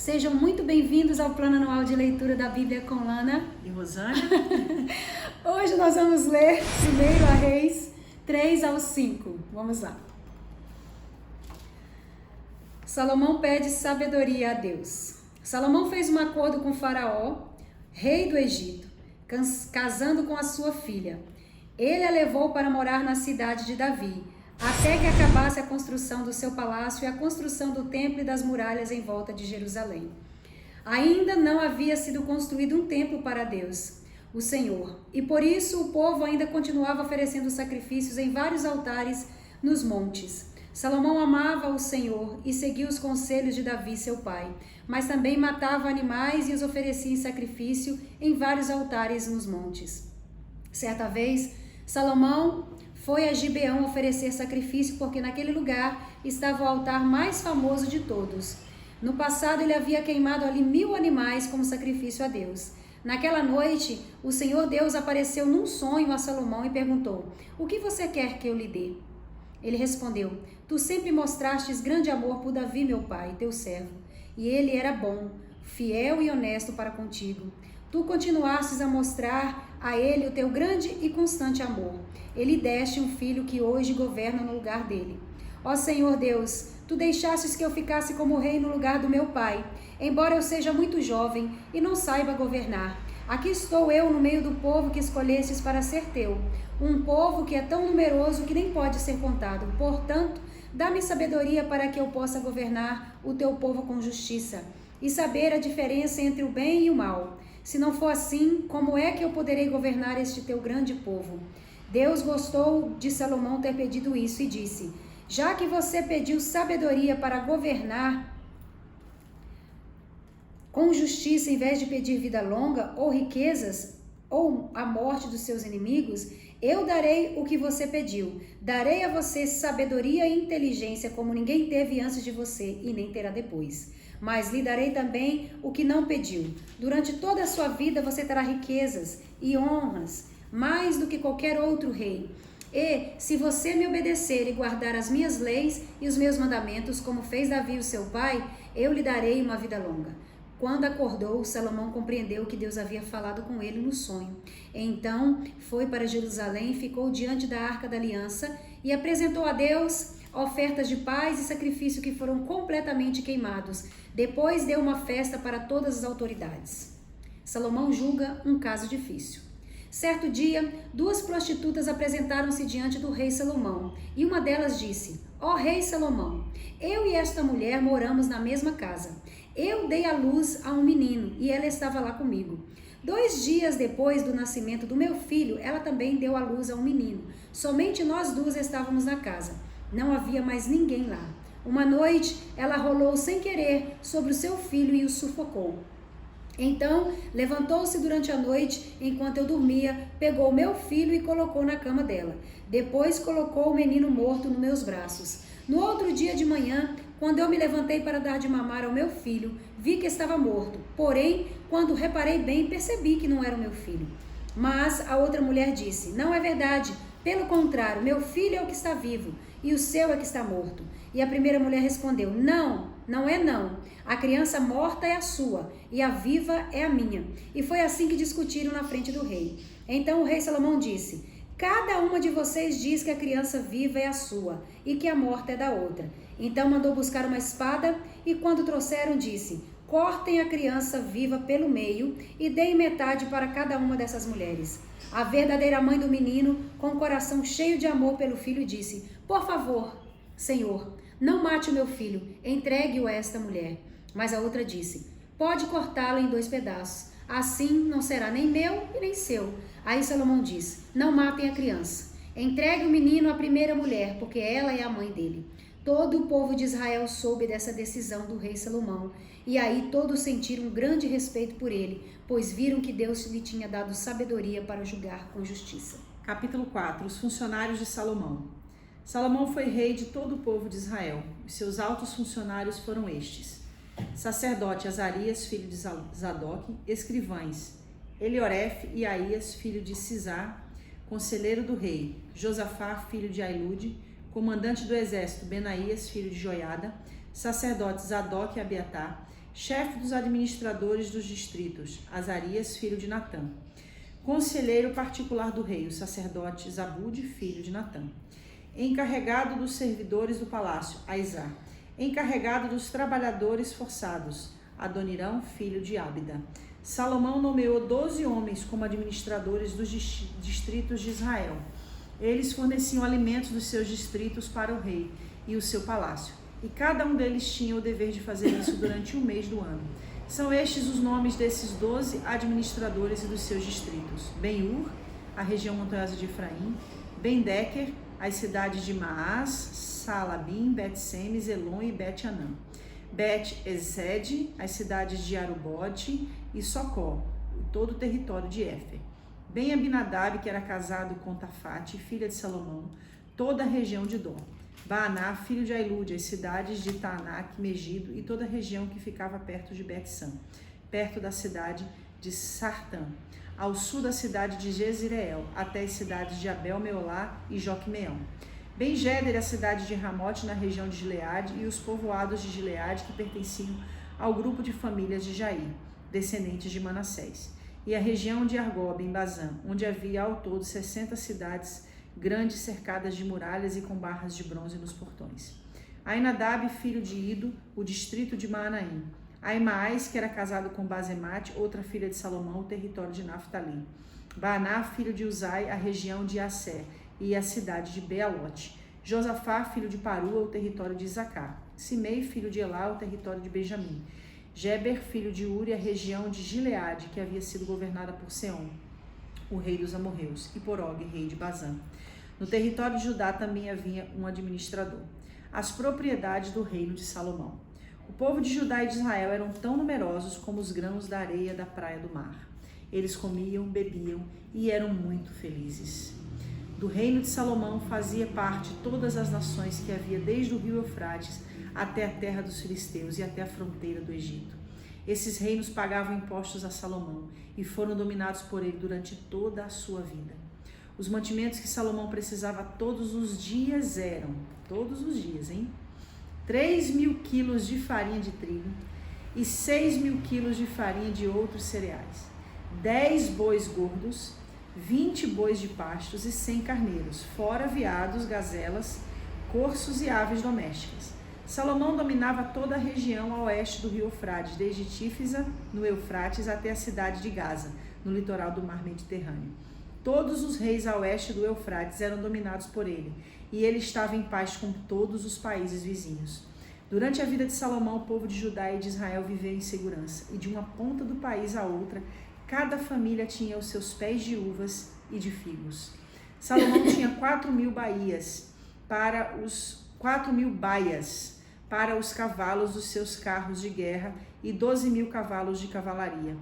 Sejam muito bem-vindos ao Plano Anual de Leitura da Bíblia com Lana e Rosânia. Hoje nós vamos ler 1 Reis 3 ao 5. Vamos lá. Salomão pede sabedoria a Deus. Salomão fez um acordo com Faraó, rei do Egito, casando com a sua filha. Ele a levou para morar na cidade de Davi, até que acabasse a construção do seu palácio e a construção do templo e das muralhas em volta de Jerusalém. Ainda não havia sido construído um templo para Deus, o Senhor, e por isso o povo ainda continuava oferecendo sacrifícios em vários altares nos montes. Salomão amava o Senhor e seguia os conselhos de Davi, seu pai, mas também matava animais e os oferecia em sacrifício em vários altares nos montes. Certa vez, Salomão foi a Gibeão oferecer sacrifício porque naquele lugar estava o altar mais famoso de todos. No passado ele havia queimado ali 1000 animais como sacrifício a Deus. Naquela noite, o Senhor Deus apareceu num sonho a Salomão e perguntou: "O que você quer que eu lhe dê?" Ele respondeu: "Tu sempre mostrastes grande amor por Davi, meu pai, teu servo, e ele era bom, fiel e honesto para contigo. Tu continuastes a mostrar a ele o teu grande e constante amor. Ele deste um filho que hoje governa no lugar dele. Ó Senhor Deus, tu deixastes que eu ficasse como rei no lugar do meu pai, embora eu seja muito jovem e não saiba governar. Aqui estou eu no meio do povo que escolhestes para ser teu, um povo que é tão numeroso que nem pode ser contado. Portanto, dá-me sabedoria para que eu possa governar o teu povo com justiça e saber a diferença entre o bem e o mal. Se não for assim, como é que eu poderei governar este teu grande povo?" Deus gostou de Salomão ter pedido isso e disse: "Já que você pediu sabedoria para governar com justiça em vez de pedir vida longa ou riquezas ou a morte dos seus inimigos, eu darei o que você pediu. Darei a você sabedoria e inteligência como ninguém teve antes de você e nem terá depois. Mas lhe darei também o que não pediu. Durante toda a sua vida você terá riquezas e honras, mais do que qualquer outro rei. E, se você me obedecer e guardar as minhas leis e os meus mandamentos, como fez Davi, o seu pai, eu lhe darei uma vida longa." Quando acordou, Salomão compreendeu que Deus havia falado com ele no sonho. Então, foi para Jerusalém e ficou diante da Arca da Aliança e apresentou a Deus ofertas de paz e sacrifício que foram completamente queimados. Depois deu uma festa para todas as autoridades. Salomão julga um caso difícil. Certo dia, 2 prostitutas apresentaram-se diante do rei Salomão, e uma delas disse: "Ó rei Salomão, eu e esta mulher moramos na mesma casa. Eu dei à luz a um menino, e ela estava lá comigo. 2 dias depois do nascimento do meu filho, ela também deu à luz a um menino. Somente nós duas estávamos na casa. Não havia mais ninguém lá. Uma noite, ela rolou sem querer sobre o seu filho e o sufocou. Então, levantou-se durante a noite, enquanto eu dormia, pegou meu filho e colocou na cama dela. Depois colocou o menino morto nos meus braços. No outro dia de manhã, quando eu me levantei para dar de mamar ao meu filho, vi que estava morto. Porém, quando reparei bem, percebi que não era o meu filho." Mas a outra mulher disse: "Não é verdade. Pelo contrário, meu filho é o que está vivo, e o seu é que está morto." E a primeira mulher respondeu: "Não, não é não. A criança morta é a sua, e a viva é a minha." E foi assim que discutiram na frente do rei. Então o rei Salomão disse: "Cada uma de vocês diz que a criança viva é a sua, e que a morta é da outra." Então mandou buscar uma espada, e quando trouxeram, disse: "Cortem a criança viva pelo meio, e deem metade para cada uma dessas mulheres." A verdadeira mãe do menino, com o coração cheio de amor pelo filho, disse: "Por favor, Senhor, não mate o meu filho, entregue-o a esta mulher." Mas a outra disse: "Pode cortá-lo em 2 pedaços, assim não será nem meu e nem seu." Aí Salomão disse: "Não matem a criança, entregue o menino à primeira mulher, porque ela é a mãe dele." Todo o povo de Israel soube dessa decisão do rei Salomão, e aí todos sentiram um grande respeito por ele, pois viram que Deus lhe tinha dado sabedoria para julgar com justiça. Capítulo 4. Os funcionários de Salomão. Salomão foi rei de todo o povo de Israel. Os seus altos funcionários foram estes: sacerdote Azarias, filho de Zadok, escrivães Elioref e Aías, filho de Sisá, conselheiro do rei, Josafá, filho de Ailude, comandante do exército Benaías, filho de Joiada, sacerdotes Zadok e Abiatar, chefe dos administradores dos distritos, Azarias, filho de Natã. Conselheiro particular do rei, o sacerdote Zabude, filho de Natã. Encarregado dos servidores do palácio, Aizá. Encarregado dos trabalhadores forçados, Adonirão, filho de Ábida. Salomão nomeou 12 homens como administradores dos distritos de Israel. Eles forneciam alimentos dos seus distritos para o rei e o seu palácio, e cada um deles tinha o dever de fazer isso durante um mês do ano. São estes os nomes desses 12 administradores e dos seus distritos: Ben-Ur, a região montanhosa de Efraim; Ben-Deker, as cidades de Maás, Salabim, Bet-Semes, Elon e Bet-Anã; Bet-Ezed, as cidades de Arubote e Socó, todo o território de Éfer; Ben-Abinadab, que era casado com Tafate, filha de Salomão, toda a região de Dor; Baaná, filho de Ailude, as cidades de Taanac, Megido e toda a região que ficava perto de Bet-San, perto da cidade de Sartã, ao sul da cidade de Jezreel, até as cidades de Abel-Meolá e Joquemeão; Ben-Geder, a cidade de Ramote, na região de Gileade, e os povoados de Gileade que pertenciam ao grupo de famílias de Jair, descendentes de Manassés, e a região de Argob, em Bazã, onde havia ao todo 60 cidades grandes cercadas de muralhas e com barras de bronze nos portões. Ainadab, filho de Ido, o distrito de Maanaim; Aimaas, que era casado com Bazemate, outra filha de Salomão, o território de Naftali; Baaná, filho de Uzai, a região de Asser e a cidade de Bealote; Josafá, filho de Parua, o território de Isacar; Simei, filho de Elá, o território de Benjamim; Geber, filho de Uri, a região de Gileade, que havia sido governada por Seom, o rei dos amorreus, e por Og, rei de Bazã. No território de Judá também havia um administrador. As propriedades do reino de Salomão. O povo de Judá e de Israel eram tão numerosos como os grãos da areia da praia do mar. Eles comiam, bebiam e eram muito felizes. Do reino de Salomão fazia parte todas as nações que havia desde o rio Eufrates até a terra dos filisteus e até a fronteira do Egito. Esses reinos pagavam impostos a Salomão e foram dominados por ele durante toda a sua vida. Os mantimentos que Salomão precisava todos os dias eram, 3.000 quilos de farinha de trigo e 6.000 quilos de farinha de outros cereais, 10 bois gordos, 20 bois de pastos e 100 carneiros, fora veados, gazelas, corços e aves domésticas. Salomão dominava toda a região a oeste do rio Eufrates, desde Tífisa, no Eufrates, até a cidade de Gaza, no litoral do mar Mediterrâneo. Todos os reis a oeste do Eufrates eram dominados por ele, e ele estava em paz com todos os países vizinhos. Durante a vida de Salomão, o povo de Judá e de Israel viveu em segurança, e de uma ponta do país à outra, cada família tinha os seus pés de uvas e de figos. Salomão tinha 4.000 baias para os cavalos dos seus carros de guerra e 12.000 cavalos de cavalaria.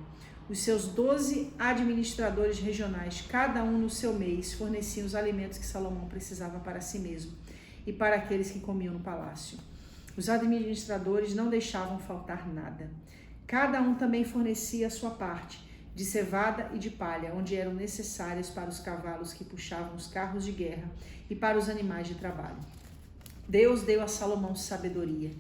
Os seus 12 administradores regionais, cada um no seu mês, forneciam os alimentos que Salomão precisava para si mesmo e para aqueles que comiam no palácio. Os administradores não deixavam faltar nada. Cada um também fornecia a sua parte, de cevada e de palha, onde eram necessárias para os cavalos que puxavam os carros de guerra e para os animais de trabalho. Deus deu a Salomão sabedoria,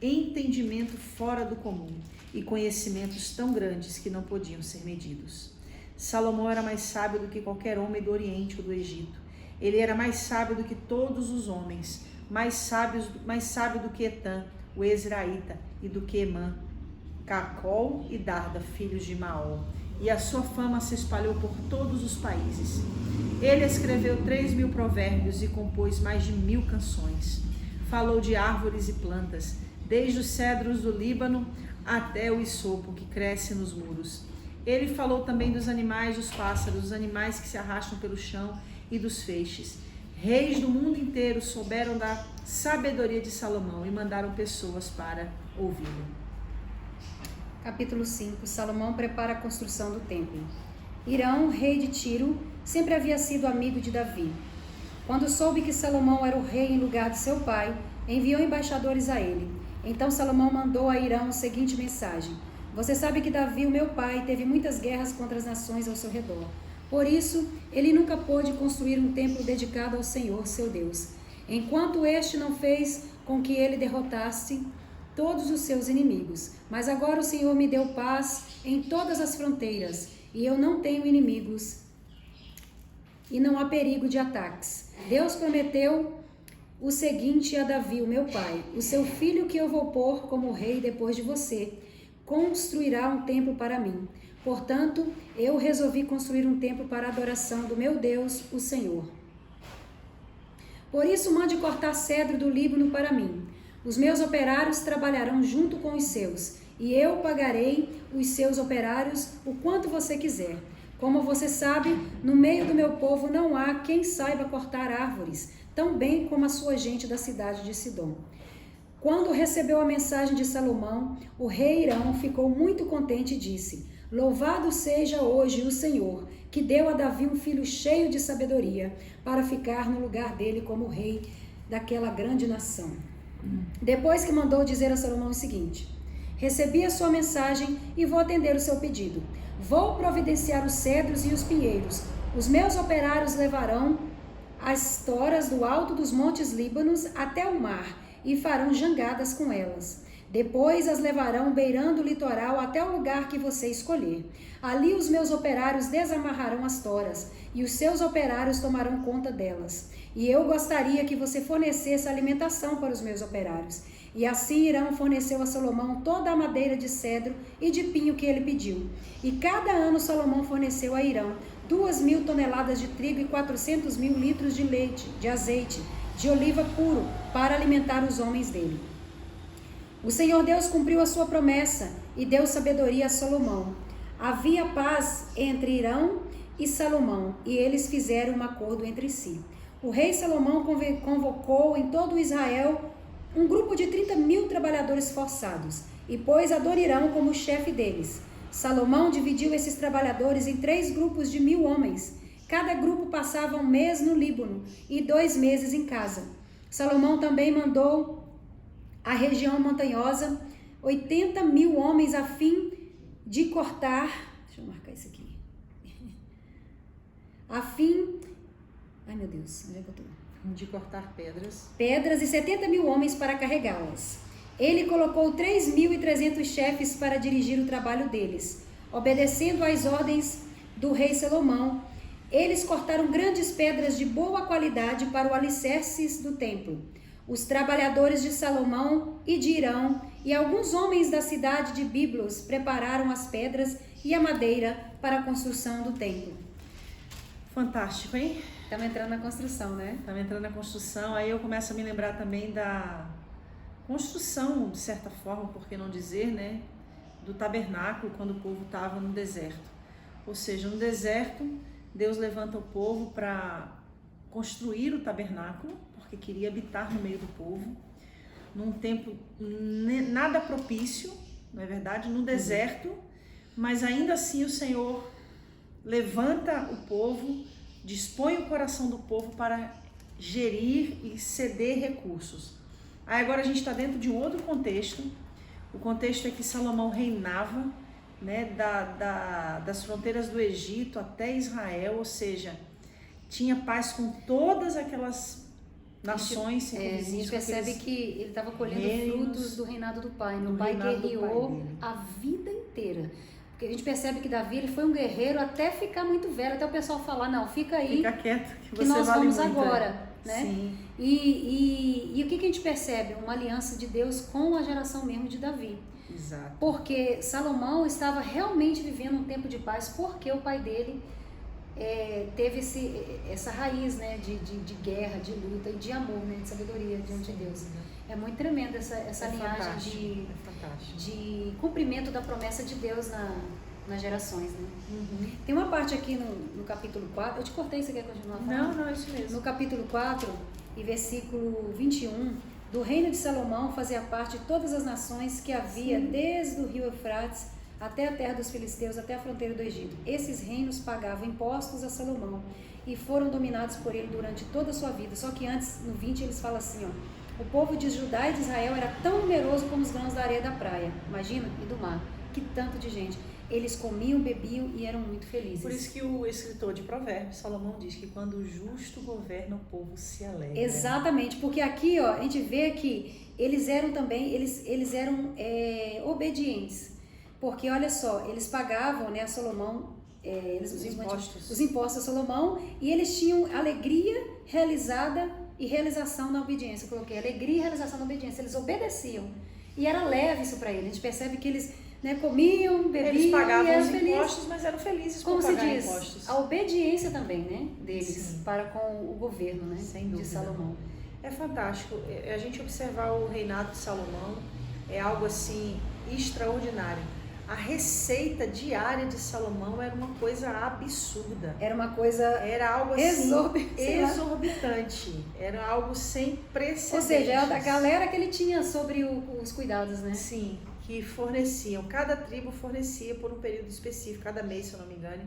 entendimento fora do comum e conhecimentos tão grandes que não podiam ser medidos. Salomão era mais sábio do que qualquer homem do Oriente ou do Egito. Ele era mais sábio do que todos os homens, mais sábio do que Etã, o Ezraíta, e do que Emã, Cacol e Darda, filhos de Maol. E a sua fama se espalhou por todos os países. Ele escreveu 3.000 provérbios e compôs mais de 1.000 canções. Falou de árvores e plantas, desde os cedros do Líbano até o isopo que cresce nos muros. Ele falou também dos animais, dos pássaros, dos animais que se arrastam pelo chão e dos feixes. Reis do mundo inteiro souberam da sabedoria de Salomão e mandaram pessoas para ouvi-lo. Capítulo 5. Salomão prepara a construção do templo. Hirão, rei de Tiro, sempre havia sido amigo de Davi. Quando soube que Salomão era o rei em lugar de seu pai, enviou embaixadores a ele. Então Salomão mandou a Hirão a seguinte mensagem: Você sabe que Davi, o meu pai, teve muitas guerras contra as nações ao seu redor. Por isso, ele nunca pôde construir um templo dedicado ao Senhor, seu Deus, enquanto este não fez com que ele derrotasse todos os seus inimigos. Mas agora o Senhor me deu paz em todas as fronteiras, e eu não tenho inimigos, e não há perigo de ataques. Deus prometeu o seguinte a Davi, o meu pai: o seu filho que eu vou pôr como rei depois de você, construirá um templo para mim. Portanto, eu resolvi construir um templo para a adoração do meu Deus, o Senhor. Por isso, mande cortar cedro do Líbano para mim. Os meus operários trabalharão junto com os seus, e eu pagarei os seus operários o quanto você quiser. Como você sabe, no meio do meu povo não há quem saiba cortar árvores, tão bem como a sua gente da cidade de Sidom. Quando recebeu a mensagem de Salomão, o rei Hirão ficou muito contente e disse: louvado seja hoje o Senhor, que deu a Davi um filho cheio de sabedoria, para ficar no lugar dele como rei daquela grande nação. Depois que mandou dizer a Salomão o seguinte: recebi a sua mensagem e vou atender o seu pedido. Vou providenciar os cedros e os pinheiros. Os meus operários levarão as toras do alto dos montes Líbanos até o mar e farão jangadas com elas. Depois as levarão beirando o litoral até o lugar que você escolher. Ali os meus operários desamarrarão as toras e os seus operários tomarão conta delas. E eu gostaria que você fornecesse alimentação para os meus operários. E assim Hirão forneceu a Salomão toda a madeira de cedro e de pinho que ele pediu. E cada ano Salomão forneceu a Hirão 2.000 toneladas de trigo e 400.000 litros de leite, de azeite, de oliva puro, para alimentar os homens dele. O Senhor Deus cumpriu a sua promessa e deu sabedoria a Salomão. Havia paz entre Hirão e Salomão, e eles fizeram um acordo entre si. O rei Salomão convocou em todo Israel um grupo de 30.000 trabalhadores forçados, e pôs Adonirão como chefe deles. Salomão dividiu esses trabalhadores em 3 grupos de 1.000 homens. Cada grupo passava 1 mês no Líbano e 2 meses em casa. Salomão também mandou à região montanhosa 80.000 homens a fim de cortar... Deixa eu marcar isso aqui. Ai, meu Deus, onde é que eu tô? De cortar pedras. Pedras e 70.000 homens para carregá-las. Ele colocou 3.300 chefes para dirigir o trabalho deles. Obedecendo às ordens do rei Salomão, eles cortaram grandes pedras de boa qualidade para o alicerce do templo. Os trabalhadores de Salomão e de Hirão e alguns homens da cidade de Biblos prepararam as pedras e a madeira para a construção do templo. Fantástico, hein? Estamos entrando na construção, né? Estamos entrando na construção, aí eu começo a me lembrar também da construção, de certa forma, por que não dizer, né? Do tabernáculo, quando o povo estava no deserto. Ou seja, no deserto, Deus levanta o povo para construir o tabernáculo, porque queria habitar no meio do povo, num tempo nada propício, não é verdade? No deserto, mas ainda assim o Senhor levanta o povo, dispõe o coração do povo para gerir e ceder recursos. Aí agora a gente está dentro de um outro contexto. O contexto é que Salomão reinava, né, das fronteiras do Egito até Israel, ou seja, tinha paz com todas aquelas nações. A gente percebe que ele estava colhendo frutos do reinado do pai. O pai guerreou a vida inteira. Porque a gente percebe que Davi ele foi um guerreiro até ficar muito velho, até o pessoal falar, não, fica aí, fica quieto, que nós vale vamos muito, agora. Né? Sim. E o que a gente percebe? Uma aliança de Deus com a geração mesmo de Davi. Exato. Porque Salomão estava realmente vivendo um tempo de paz, porque o pai dele teve essa raiz, né, de guerra, de luta e de amor, né, de sabedoria diante de Deus. É muito tremenda essa linhagem de cumprimento da promessa de Deus nas gerações, né? Uhum. Tem uma parte aqui no capítulo 4, eu te cortei, você quer continuar falando? Não, é isso mesmo. No capítulo 4 e versículo 21, do reino de Salomão fazia parte de todas as nações que havia, desde o rio Eufrates até a terra dos filisteus, até a fronteira do Egito. Esses reinos pagavam impostos a Salomão e foram dominados por ele durante toda a sua vida. Só que antes, no 20, eles falam assim, ó, o povo de Judá e de Israel era tão numeroso como os grãos da areia da praia, imagina, e do mar, que tanto de gente. eles comiam, bebiam e eram muito felizes. Por isso que o escritor de Provérbios, Salomão, diz que quando o justo governa, o povo se alegra. Exatamente, porque aqui ó, a gente vê que eles eram também, eles eram obedientes. Porque olha só, eles pagavam, né, a Salomão, os impostos a Salomão, e eles tinham alegria realizada e realização na obediência. Eu coloquei alegria e realização na obediência. Eles obedeciam. E era leve isso para eles. A gente percebe que eles, né, comiam, bebiam, eles pagavam e eram os felizes. Impostos, mas eram felizes Como por se pagar diz, impostos. a obediência também, né, deles, Sim. para com o governo, né, Sem de dúvida. Salomão. É fantástico. A gente observar o reinado de Salomão é algo assim extraordinário. A receita diária de Salomão era uma coisa absurda. Era uma coisa Era algo assim exorbitante. Era algo sem precedentes. Ou seja, era da galera que ele tinha sobre os cuidados, né? Sim, que forneciam. Cada tribo fornecia por um período específico, cada mês, se eu não me engano,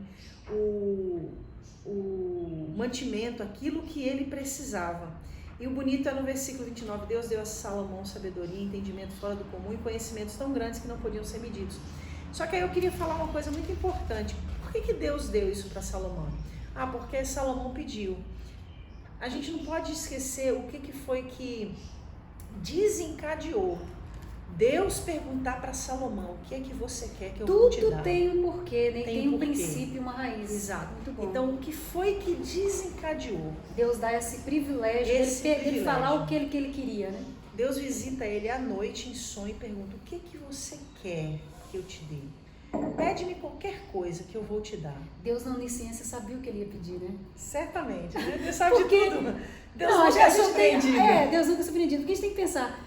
o mantimento, aquilo que ele precisava. E o bonito é no versículo 29, Deus deu a Salomão sabedoria, entendimento fora do comum e conhecimentos tão grandes que não podiam ser medidos. Só que aí eu queria falar uma coisa muito importante. Por que Deus deu isso para Salomão? Porque Salomão pediu. A gente não pode esquecer o que foi que desencadeou Deus perguntar para Salomão: o que é que você quer que eu vou te dar? Tudo tem um porquê, né? Tem um porquê. princípio, uma raiz. Exato. Muito bom. Então, o que foi que desencadeou? Deus dá esse privilégio, ele falar o que ele queria, né? Deus visita ele à noite em sonho e pergunta: o que você quer que eu te dê? Pede-me qualquer coisa que eu vou te dar. Deus na onisciência sabia o que ele ia pedir, né? Certamente, né? Deus sabe de tudo. Deus não, nunca é surpreendido. Deus nunca é surpreendido. Porque a gente tem que pensar,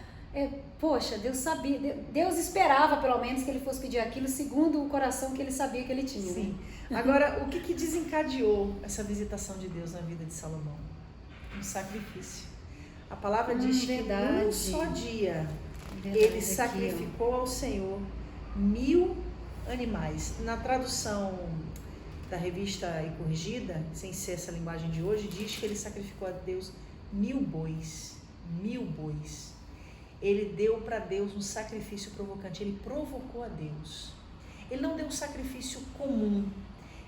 poxa, Deus sabia, Deus esperava pelo menos que ele fosse pedir aquilo segundo o coração que ele sabia que ele tinha. Sim. Né? Agora, o que desencadeou essa visitação de Deus na vida de Salomão? Um sacrifício. A palavra diz que num só dia ele sacrificou ao Senhor 1000 animais. Na tradução da Revista e Corrigida, sem ser essa linguagem de hoje, diz que ele sacrificou a Deus 1000 bois. 1000 bois. Ele deu para Deus um sacrifício provocante. Ele provocou a Deus. Ele não deu um sacrifício comum.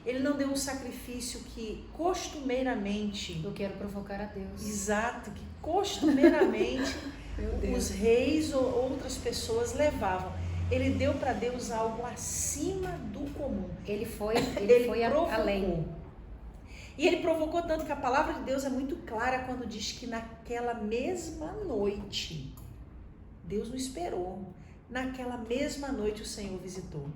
Ele não deu um sacrifício que costumeiramente... Eu quero provocar a Deus. Exato, que costumeiramente os reis ou outras pessoas levavam. Ele deu para Deus algo acima do comum. Ele foi provocou. além. E ele provocou tanto que a palavra de Deus é muito clara quando diz que naquela mesma noite, Deus não esperou. Naquela mesma noite o Senhor visitou.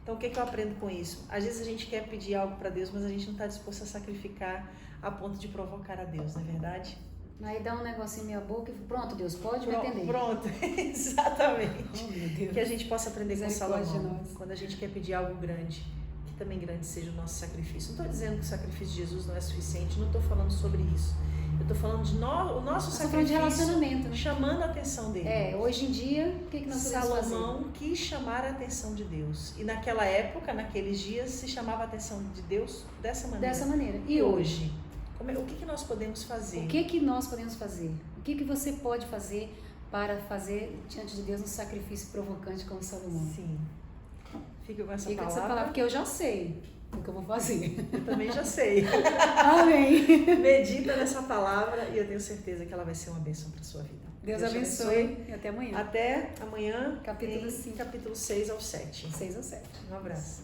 Então o que eu aprendo com isso? Às vezes a gente quer pedir algo para Deus, mas a gente não está disposto a sacrificar a ponto de provocar a Deus, não é verdade? Aí dá um negocinho em minha boca e pronto, Deus, pode me atender. Pronto, exatamente. Oh, meu Deus. Que a gente possa aprender com Salomão. Quando a gente quer pedir algo grande, que também grande seja o nosso sacrifício. Não estou dizendo que o sacrifício de Jesus não é suficiente, não estou falando sobre isso. Eu estou falando de o nosso sacrifício, de relacionamento, né? Chamando a atenção dele. Hoje em dia, o que nós podemos fazer? Salomão quis chamar a atenção de Deus. E naquela época, naqueles dias, se chamava a atenção de Deus dessa maneira. Dessa maneira. E hoje? O que nós podemos fazer? O que nós podemos fazer? O que você pode fazer para fazer diante de Deus um sacrifício provocante como Salomão? Sim. Fica com essa palavra. Essa palavra, porque eu já sei o que eu vou fazer. Eu também já sei. Amém. Medita nessa palavra e eu tenho certeza que ela vai ser uma bênção para a sua vida. Deus abençoe. E até amanhã. Até amanhã. Capítulo 5. Capítulo 6 ao 7. 6 ao 7. Um abraço.